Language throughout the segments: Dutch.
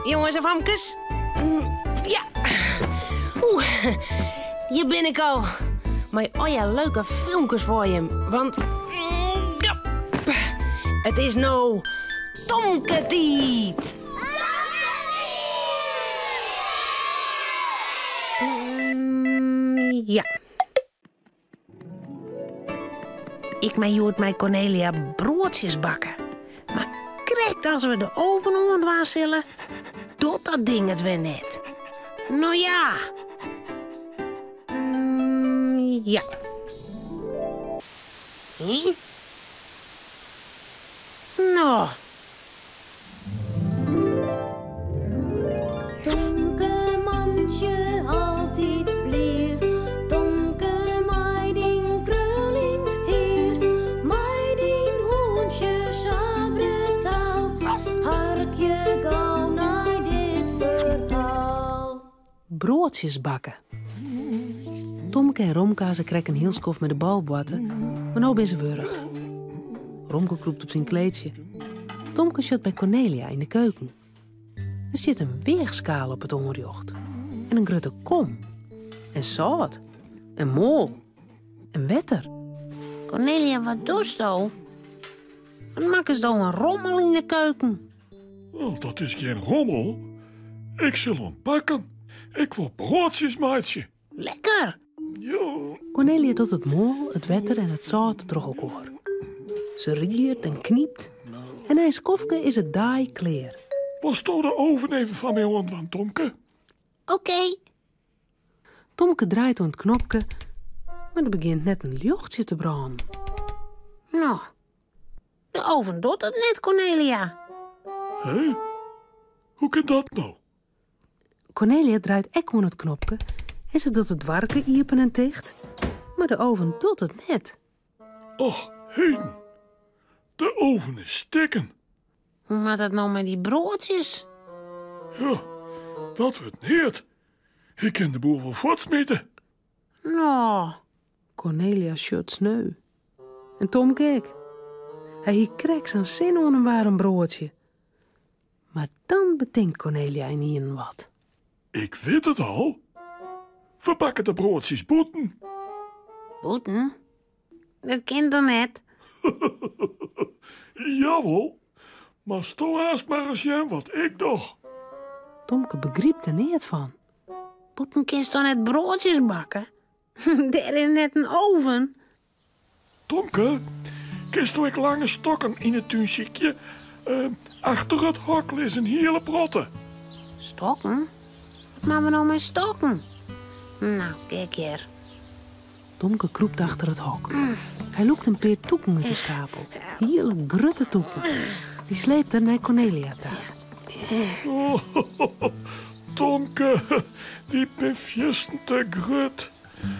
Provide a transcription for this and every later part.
jongens en famkes. Ja. Hier ben ik al. Maar oh ja, leuke filmpjes voor je. Want het is nou Tomketiet. Ja. Ik moet met Cornelia broodjes bakken. Maar krijgt als we de oven onder was zullen, doet dat ding het weer net. Nou ja. Ja. Nou. Tomke mandje altijd bleer. Tomke meiding krullend heer. Meiding hoentje sabretaal. Harkje gauw naar dit verhaal. Broodjes bakken. Tomke en Romka ze kregen een heel skof met de balbotten, maar nou ben ze wurg. Romke kroept op zijn kleedje. Tomke zit bij Cornelia in de keuken. Er zit een weegschaal op het onrjocht. En een grote kom. En zout. En mol. En wetter. Cornelia, wat doe je? Wat maken ze nou een rommel in de keuken? Oh, dat is geen rommel. Ik zal ontpakken. Ik wil broodjes, maatje. Lekker! Ja. Cornelia doet het mol, het wetter en het zout terug elkaar. Ze riert en kniept. En hij skofke is het daai kleer. Was toch de oven even van mij onder, Tomke? Oké. Tomke draait om het knopje, maar er begint net een luchtje te branden. Nou, de oven doet het net, Cornelia. Hé? Hoe kan dat nou? Cornelia draait ek om het knopje en ze doet het warken iepen en dicht. Maar de oven doet het net. Och, heden. De oven is stikken. Hoe maakt dat nou met die broodjes? Ja, dat wordt neert. Ik kan de boel wel voortsmeten. Nou, Cornelia schudt sneu. En Tom keek. Hij kreeg zijn zin om een warm broodje. Maar dan bedenkt Cornelia in een wat. Ik weet het al. We bakken de broodjes boeten. Boeten? Dat kind toch net? Jawel. Maar stel haast maar eens jij wat ik doch. Tomke begreep er niet van. Boeten kinst toch net broodjes bakken? Er is net een oven. Tomke, kist toch ik lange stokken in het tuinziekje? Achter het hok is een hele brotte. Stokken? Wat maken we nou met stokken? Nou, kijk hier. Tomke kroept achter het hok. Hij loekt een peer toeken uit de stapel. Hele grutte toeken. Die sleept er naar Cornelia toe. Oh, Tomke, die pifjesten te grut.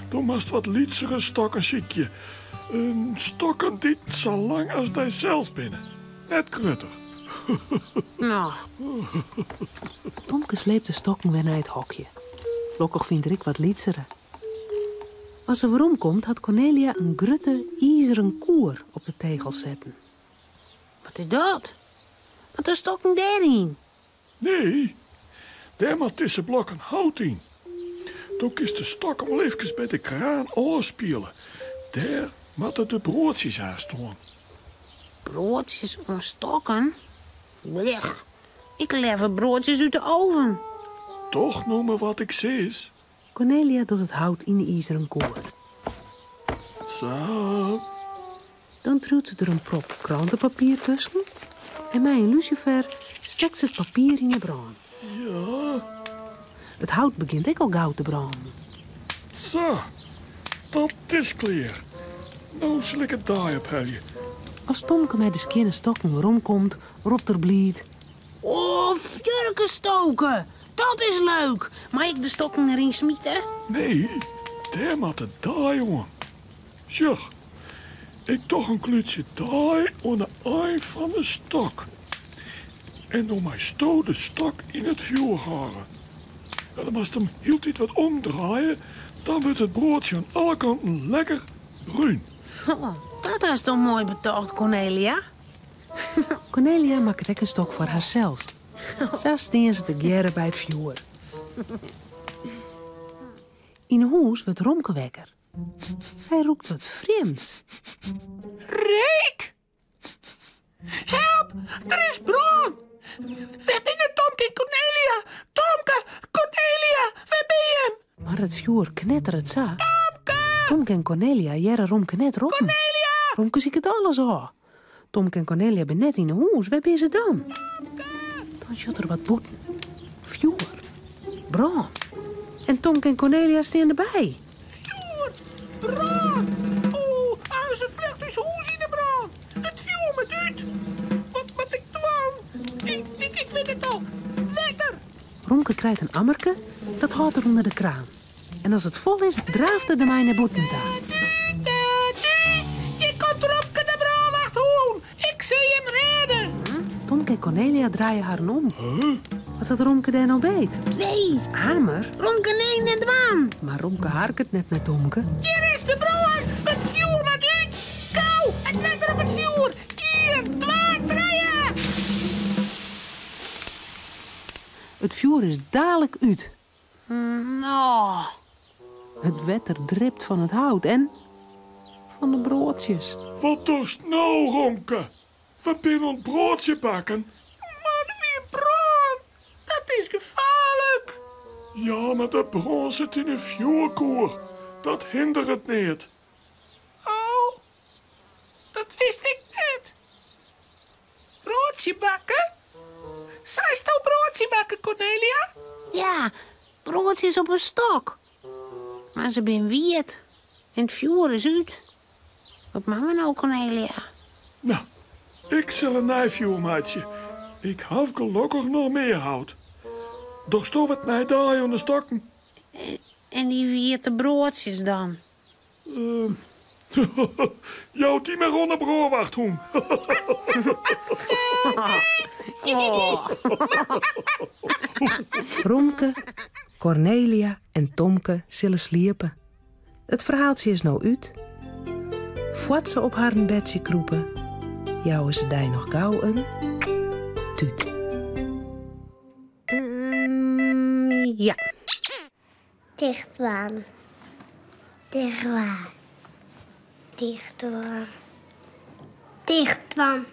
Du moest wat lietsere stokken ziekje. Stokken die zo lang als die zelfs binnen. Net grutter. Nou. Tomke sleept de stokken weer naar het hokje. Lokkig vindt Rick wat lietsere. Als ze weer omkomt, had Cornelia een grutte, ijzeren koer op de tegels zetten. Wat is dat? Wat de stokken daarin? Nee, daar maar tussen blokken hout in. Toen is de stokken wel even bij de kraan aanspelen. Daar moeten de broodjes aan staan. Broodjes om stokken? Blech. Ik lever broodjes uit de oven. Toch noemen wat ik zie. Cornelia doet het hout in de ijzeren koer. Zo. Dan truwt ze er een prop krantenpapier tussen. En met een lucifer stekt ze het papier in de brand. Ja. Het hout begint ook al gauw te branden. Zo. Dat is klaar. Nou zal ik het daar opheljen. Als Tomke met de skinnen stokken weer omkomt, roept er blied. Oh, vurken stoken! Dat is leuk! Mag ik de stokken erin smieten? Nee, daar moet het daar, jongen. Zeg, ik toch een klutsje daar aan de ei van de stok. En door mijn stoot de stok in het vuur halen. Ja, dan moest hem heel tijd wat omdraaien. Dan wordt het broodje aan alle kanten lekker bruin. Oh, dat is toch mooi betoogd, Cornelia? Cornelia maakt ook een stok voor haarzelf. Zo staan ze te geren bij het vuur. In huis wordt Romke wekker. Hij roept wat vreemds. Riek! Help! Er is brand! We binnen Tomke en Cornelia! Tomke! Cornelia! Waar ben je? Maar het vuur knettert zo. Tomke en Cornelia jaren Romke net roepen. Cornelia! Romke ziet het alles al. Tomke en Cornelia zijn net in de huis. Waar ben ze dan? Dan zit er wat boeten. Vuur. Brand. En Tomke en Cornelia staan erbij. Vuur! Brand! Oeh, onze vlucht is hoes in de brand! Het vuur met uit! Wat ik doe? Ik weet het al! Wekker! Romke krijgt een ammerke, dat houdt er onder de kraan. En als het vol is, draaft er de mij naar boeten daar. Je komt Romke de brandwacht hoen! Ik zie hem redden! Tomke en Cornelia draaien haar om. Wat had Romke daar nou beet? Nee, Hamer? Romke, nee, net waan. Maar Romke harket net naar Tomke. Hier is de brand! Het vuur met uit! Kou! Het wekker op het vuur! 1, 2, 3! Het vuur is dadelijk uit. Nou, Het wetter dript van het hout en van de broodjes. Wat doet nou, Romke? We binnen ons broodje bakken. Maar wie brand? Dat is gevaarlijk! Ja, maar de brand zit in een vuurkoer. Dat hindert het niet. Oh, dat wist ik niet. Broodje bakken? Zij is nou broodje bakken, Cornelia? ja, broodjes op een stok. Maar ze ben wierd. En het vuur is uit. Wat maken we nou, Cornelia? Nou, ik zal een nijvuur maatje. Ik heb gelukkig nog meer hout. Doch stof het naar daar aan de stokken. En die wierd de broodjes dan? Jouw die maar onder broodwacht hoen. Romke, Cornelia en Tomke zullen sliepen. Het verhaaltje is nou uit. Voordat ze op haar bedje kroepen, jouwen ze daar nog gauw een tuut. Ja. Dichtwaan. Dichtwaan. Dichtwaan. Dichtwaan.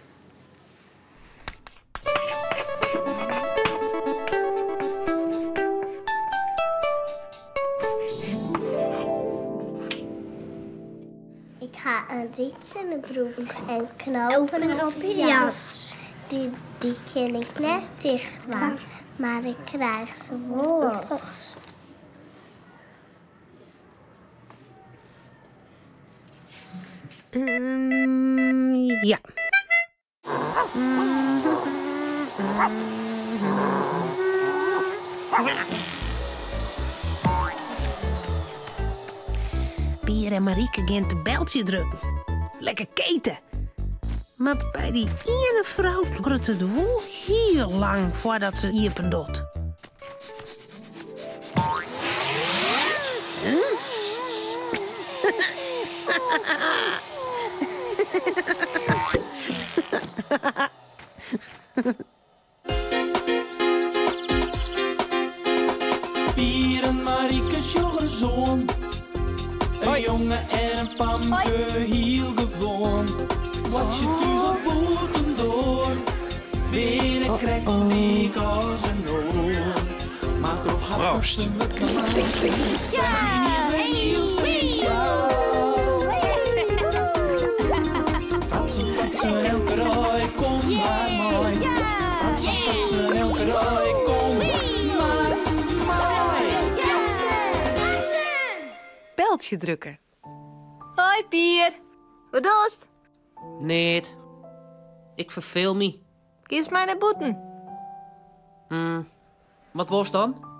Ik ga een riet in de broek en knopen op je jas. Die kan ik net dichtwaan, maar ik krijg ze los. Ja. Pier en Marieke gaan te beltje drukken. Lekker keten. Maar bij die ene vrouw duurt het wel heel lang voordat ze iepen doet. Pier en Marieke's jongezoon. Een jongen en een famke heel gewoon. Wat je thuis op boeten door. Weer krijgt leek als een oor. Maar toch had ze me klaar. Ja, heel speciaal. Fratsen, elke rij, kom maar mooi. Fratsen, elke rij, kom maar mooi. Beltje drukken. Hoi Pier, wat doest? Nee, ik verveel me. Kies mij naar boeten. Wat was dan?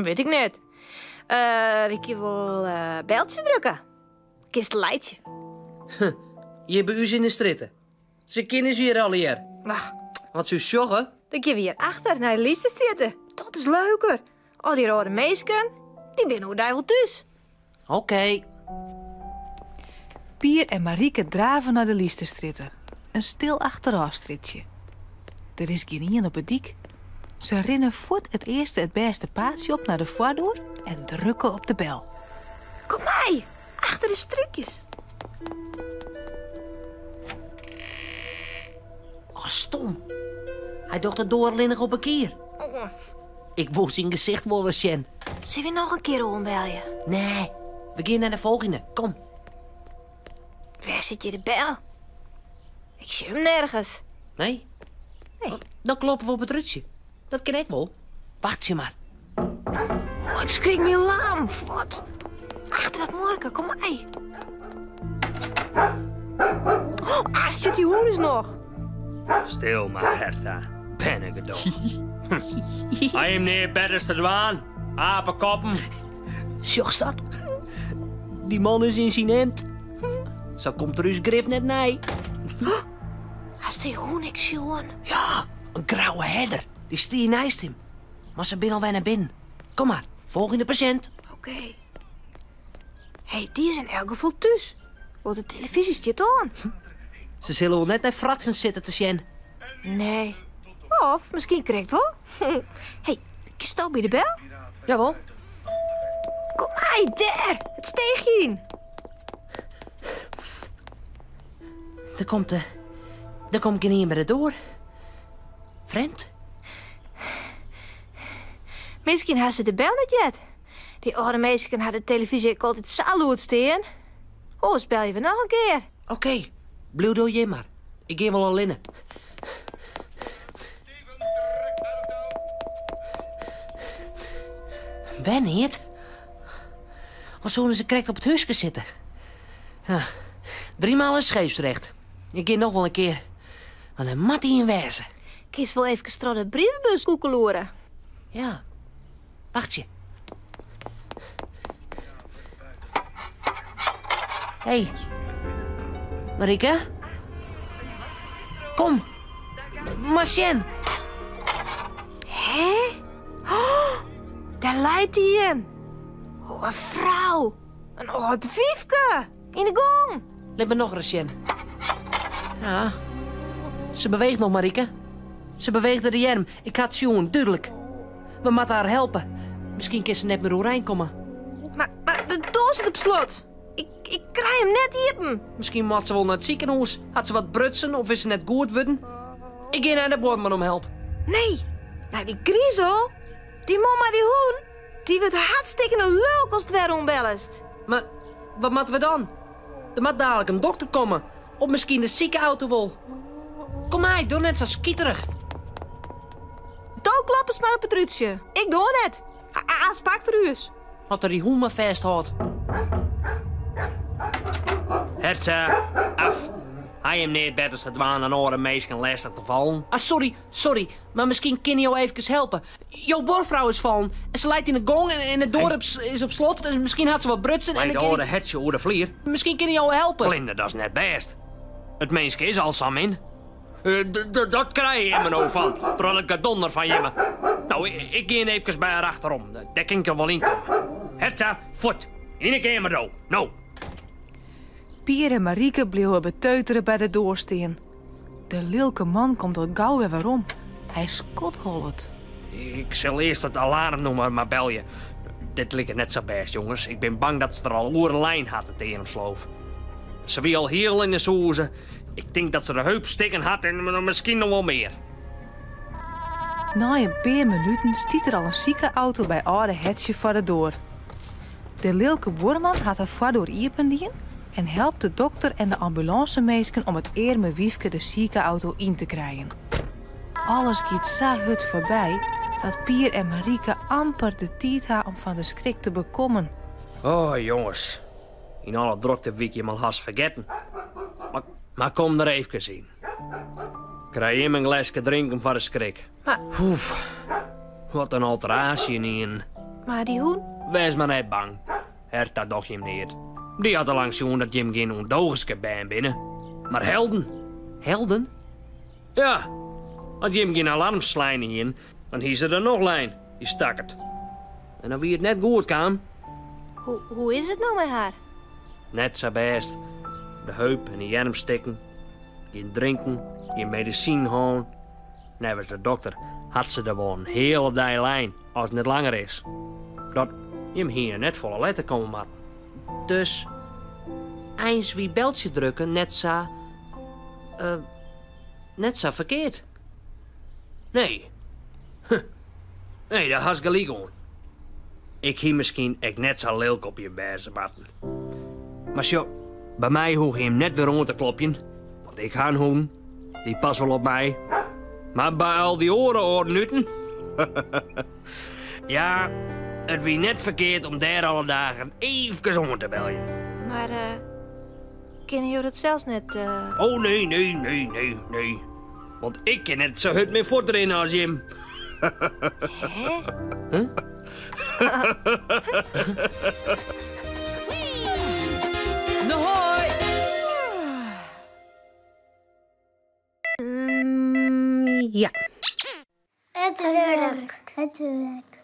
Weet ik niet. Ik je wel beltje drukken. Kist leidje. Je bij u in de stritten. Ze kennen ze hier al hier. Wacht, Wat ze joggen? dan kunnen we hier achter naar de Liefstestritten. Dat is leuker. Al die rode meisken, die ben hoe daar wel thuis. Oké. Pier en Marieke draven naar de Liefstestritten. Een stil achterafstritje. Er is geen ien op het dik. Ze rennen voort het eerste het beste paadje op naar de voordeur en drukken op de bel. Kom mee, achter de strukjes. Oh, stom. Hij doet het doorlinnig op een keer. Ik wou zijn gezicht wel zien. Zullen we nog een keer ombellen? Nee, we gaan naar de volgende. Kom. Waar zit je de bel? Ik zie hem nergens. Nee? Nee. Dan kloppen we op het rutje. Dat ken ik wel. Wacht je maar. Oh, ik schrik me lam. Wat? Achter dat morken, kom mee. Oh, zit die hoen is nog. Stil maar, Herta. Ben ik het toch. Hij hem neer bedders te dwaan. Apenkoppen. Zocht dat? Die man is incident. Zo komt er uw grif net nee. Als die hoen ik zien. Ja, een grauwe herder. Die stier naast hem. Maar ze bin alweer naar binnen. Kom maar, volgende patiënt. Oké. Hé, die is in elk geval thuis. Want de televisie zit aan. Ze zullen wel net naar fratsen zitten te zien. Nee. Of misschien krijgt wel. Hé, stel bij de bel. Jawel. Kom mee, daar. Het steegje in. Daar komt geen meer door. Vreemd? Misschien had ze de bel niet yet. Die oude meisje had de televisie ook altijd saluut staan. Oh, spel je weer nog een keer. Oké, blijf door je maar. Ik geef wel al in. Ben niet? Of zullen ze correct op het huisje zitten? Ja, 3 maal een scheepsrecht. Ik ga nog wel een keer. Want dan mat hij in wezen. Kies wel even strak de brievenbus koekeloeren. Ja, wacht je. Hé, Marieke? Kom, Marcien. Hé? Oh, daar leidt hij in. Oh, een vrouw. Een oud wiefke. In de gong. Let me nog, Marcien. Ja, ze beweegt nog, Marieke. Ze beweegt de jerm. Ik ga het zien, duidelijk. We moeten haar helpen. Misschien kan ze net meer doorheen komen. Maar de doos zit op slot. Ik krijg hem net open. Misschien moet ze wel naar het ziekenhuis. Had ze wat brutsen of is ze net goed worden? Ik ga naar de boorman om help. Nee, nou die griezel. Die mama die hoen. Die wordt hartstikke een leuk als het weer onbellest. Maar wat moeten we dan? Er moet dadelijk een dokter komen. Of misschien de ziekenauto wel. Kom maar, doe net zo skieterig. Touwklappers maar op het rutje. Ik doe net. Hij pakt er u's. Wat er die hoen maar vasthoudt. Herta, af. Hij hem neer bedders te dwaan en oren meisje lastig te vallen. Ah, sorry. Maar misschien kan je jou even helpen. Jouw boorvrouw is vallen. En ze lijkt in de gong en het dorp is op slot. Dus misschien had ze wat brutsen. Wij horen hertje over de vlier. Misschien kan je jou helpen. Blinde, dat is net best. Het meisje is al sam in. Dat krijg je me nou van. Vooral het gedonder van je. Nou, ik ga even bij haar achterom. Daar kan ik er wel in komen. Herta, voort. In de kamer nou. Nou. Pier en Marieke bleven beteuteren bij de doorsteen. De lilke man komt al gauw weer waarom. Hij skotholt. Ik zal eerst het alarm noemen, maar bel je. Dit lijkt net zo best, jongens. Ik ben bang dat ze er al oer een lijn hadden tegen hem sloof. Ze wie al heel in de soezen. Ik denk dat ze de heup stikken had en misschien nog wel meer. Na een paar minuten stiet er al een ziekenauto bij oude Hetje voor de deur. De lilke boerman had haar voordeur iependiën en helpt de dokter en de ambulancemeesken om het arme wiefke de ziekenauto in te krijgen. Alles gaat zo hut voorbij dat Pier en Marieke amper de tijd hebben om van de schrik te bekommen. Oh, jongens. In alle drukte wil ik je maar haast vergeten. Maar kom er even in. Krijg je hem een glasje drinken voor de schrik. Maar... Oef, wat een alteratie in. Maar die hoen? Wees maar niet bang. Herta doch je hem niet. Die had al lang zo'n dat je hem geen ondogenske bij hem binnen. Maar helden. Helden? Ja. Als je hem geen alarmslijn in, dan hies er nog lijn. Die stak het. En dan wie het net goed kan. Hoe is het nou met haar? Net zo best. De heup en de arm stikken. Geen drinken, geen medicijn halen. nevens de dokter, had ze er wel een hele die lijn als het net langer is. Dat je hem hier net volle letter komen maar. Dus, eens wie beltje drukken, net zo verkeerd. Nee. Nee, dat has gelijk gewoon. Ik hier misschien echt net zo leuk op je bezen batten. Maar zo, bij mij hoef je hem net weer onder te klopjen. Want ik ga een hoen, die past wel op mij. Maar bij al die oren ja, het wie net verkeerd om daar alle dagen even onder te bellen. Maar, kennen jullie dat zelfs net, Oh, nee. Want ik ken net zo hut meer voortrennen als Jim. Hè? Huh? Nou, hoi! Ja. Het werk. Het werk.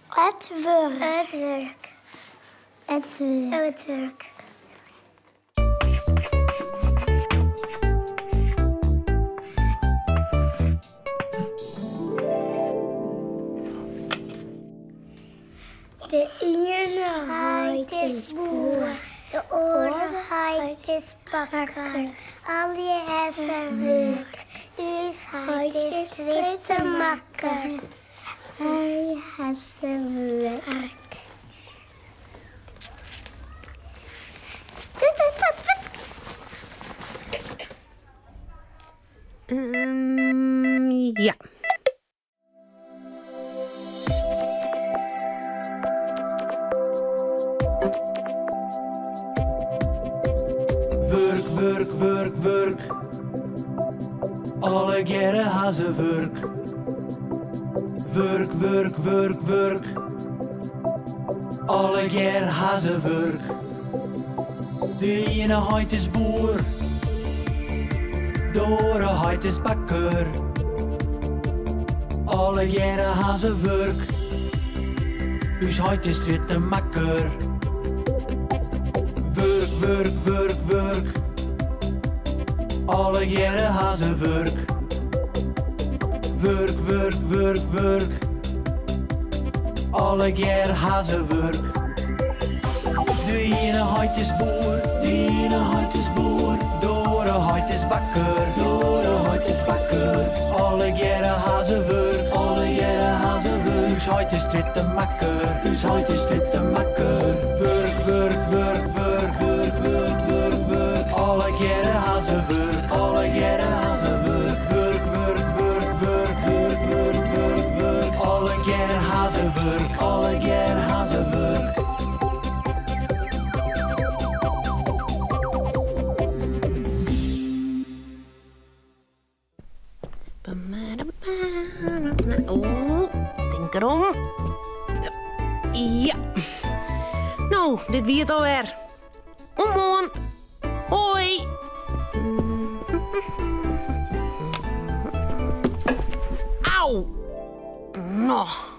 Het werk. Het werk. Het werk. Het werk. De ene huid is boer, de andere huid is bakker. Al je hessen werk, is huid is te makker. Hij hessen werk. Ja. Werk. Alle keren ha ze werk. Werk. Alle keer ha ze werk. De ene huid is boer, de andere huid is bakker. Alle keren ha ze werk. Uw huid is te makker. Werk. Alle jaren ha ze werk. Werk. Alle jaren ha ze werk. De ene huid is boer, de andere huid is bakker. Alle jaren ha ze werk, Uw huid is te makker, Werk. Alle jaren ha ze werk, Werk. Alle jaren ha ze werk, Oh, denk erom. Ja. Nou, dit wie het alweer. Omhoorn. Hoi. Auw. Nog.